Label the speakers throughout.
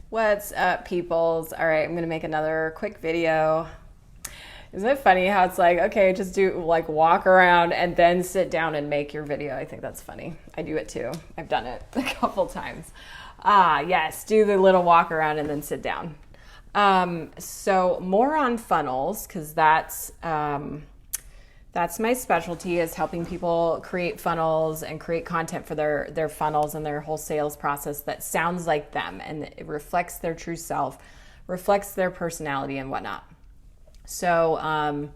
Speaker 1: What's up, peoples? All right, I'm gonna make another quick video. Isn't it funny how it's like, okay, just do like walk around and then sit down and make your video? I think that's funny. I do it too. I've done it a couple times. Yes, do the little walk around and then sit down. So more on funnels, because that's my specialty, is helping people create funnels and create content for their funnels and their whole sales process that sounds like them and it reflects their true self, reflects their personality and whatnot. So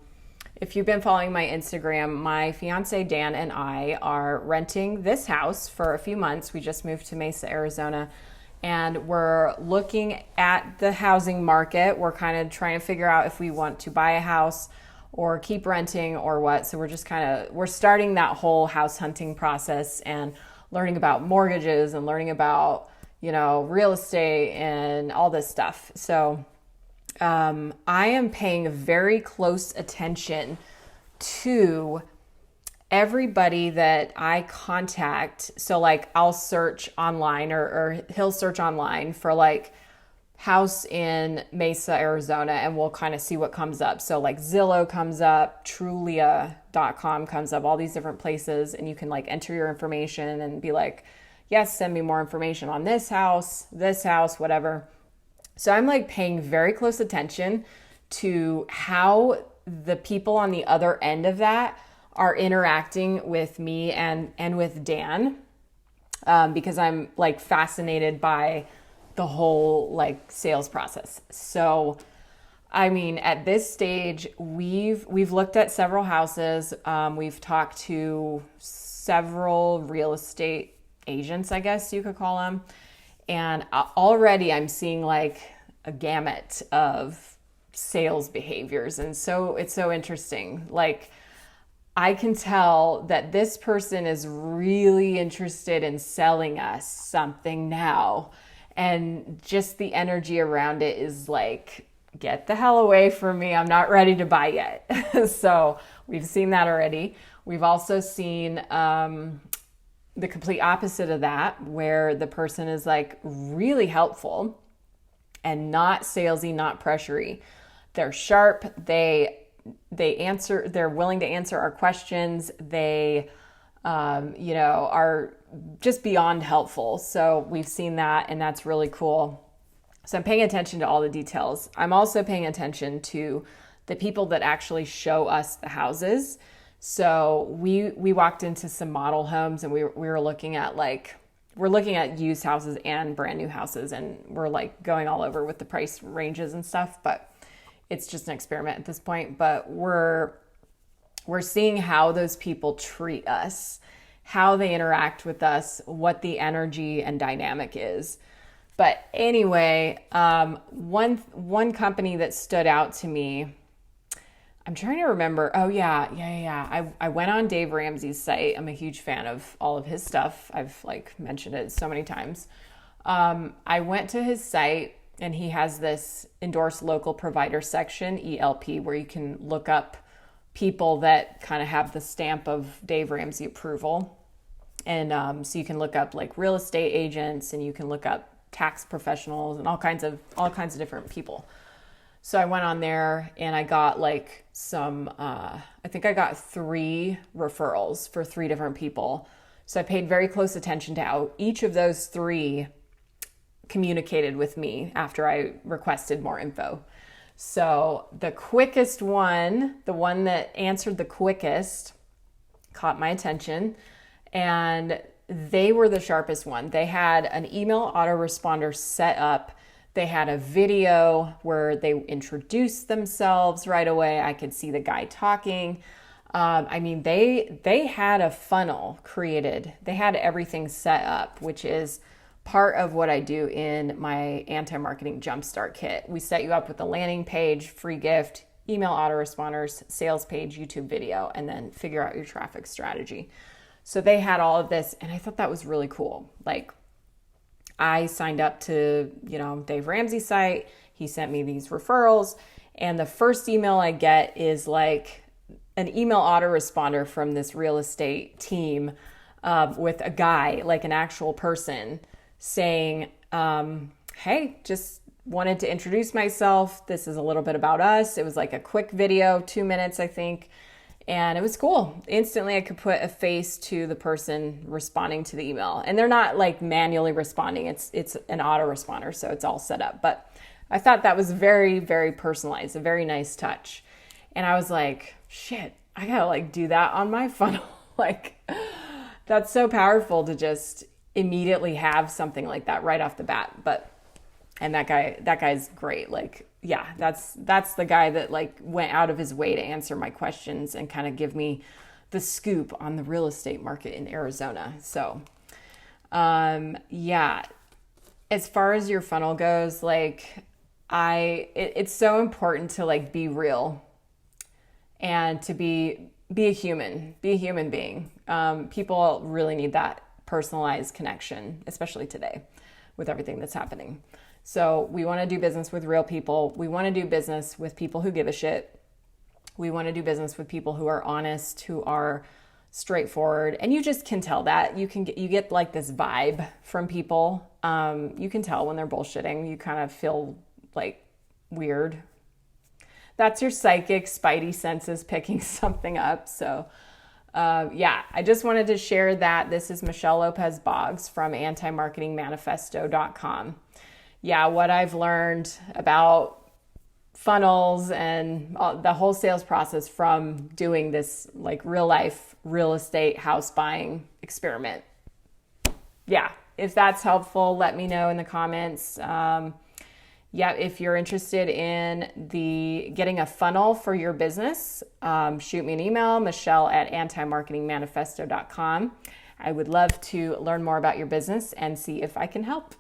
Speaker 1: if you've been following my Instagram, my fiance Dan and I are renting this house for a few months. We just moved to Mesa, Arizona, and we're looking at the housing market. We're kind of trying to figure out if we want to buy a house or keep renting or what. So we're starting that whole house hunting process and learning about mortgages and learning about, real estate and all this stuff. So I am paying very close attention to everybody that I contact. So like I'll search online or he'll search online for like house in Mesa, Arizona, and we'll kind of see what comes up. So like Zillow comes up, Trulia.com comes up, all these different places, and you can like enter your information and be like, yes, send me more information on this house, whatever. So I'm like paying very close attention to how the people on the other end of that are interacting with me and with Dan, because I'm like fascinated by the whole like sales process. So, I mean, at this stage, we've looked at several houses. We've talked to several real estate agents, I guess you could call them. And already I'm seeing like a gamut of sales behaviors. And so it's so interesting. Like I can tell that this person is really interested in selling us something now. And just the energy around it is like, get the hell away from me. I'm not ready to buy yet. So we've seen that already. We've also seen the complete opposite of that, where the person is like really helpful and not salesy, not pressury. They're sharp. They're willing to answer our questions. They, are just beyond helpful. So we've seen that, and that's really cool. So I'm paying attention to all the details. I'm also paying attention to the people that actually show us the houses. So we walked into some model homes, and we were looking at used houses and brand new houses, and we're like going all over with the price ranges and stuff, but it's just an experiment at this point. But we're seeing how those people treat us, how they interact with us, what the energy and dynamic is. But anyway, one company that stood out to me, I'm trying to remember. Oh yeah. I went on Dave Ramsey's site. I'm a huge fan of all of his stuff. I've like mentioned it so many times. I went to his site, and he has this endorsed local provider section, ELP, where you can look up people that kind of have the stamp of Dave Ramsey approval. And so you can look up like real estate agents, and you can look up tax professionals and all kinds of different people. So I went on there, and I got like I think I got 3 referrals for 3 different people. So I paid very close attention to how each of those 3 communicated with me after I requested more info. So the quickest one, the one that answered the quickest, caught my attention, and they were the sharpest one. They had an email autoresponder set up. They had a video where they introduced themselves right away. I could see the guy talking. They had a funnel created. They had everything set up, which is part of what I do in my anti-marketing jumpstart kit. We set you up with a landing page, free gift, email autoresponders, sales page, YouTube video, and then figure out your traffic strategy. So they had all of this, and I thought that was really cool. Like, I signed up to, Dave Ramsey's site. He sent me these referrals, and the first email I get is like an email autoresponder from this real estate team with a guy, like an actual person, saying, hey, just wanted to introduce myself. This is a little bit about us. It was like a quick video, 2 minutes, I think. And it was cool. Instantly, I could put a face to the person responding to the email. And they're not like manually responding. It's an autoresponder, so it's all set up. But I thought that was very, very personalized, a very nice touch. And I was like, shit, I gotta like do that on my funnel. Like, that's so powerful to just immediately have something like that right off the bat. And that guy's great. Like, yeah, that's the guy that like went out of his way to answer my questions and kind of give me the scoop on the real estate market in Arizona. So, yeah, as far as your funnel goes, like it's so important to like be real and to be a human being. People really need that personalized connection, especially today with everything that's happening. So we want to do business with real people. We want to do business with people who give a shit. We want to do business with people who are honest, who are straightforward. And you just can tell that. You get like this vibe from people. You can tell when they're bullshitting. You kind of feel like weird. That's your psychic spidey senses picking something up. So yeah, I just wanted to share that. This is Michelle Lopez Boggs from antimarketingmanifesto.com. Yeah, what I've learned about funnels and the whole sales process from doing this like real life real estate house buying experiment. Yeah, if that's helpful, let me know in the comments. Yeah, if you're interested in getting a funnel for your business, shoot me an email, michelle@antimarketingmanifesto.com. I would love to learn more about your business and see if I can help.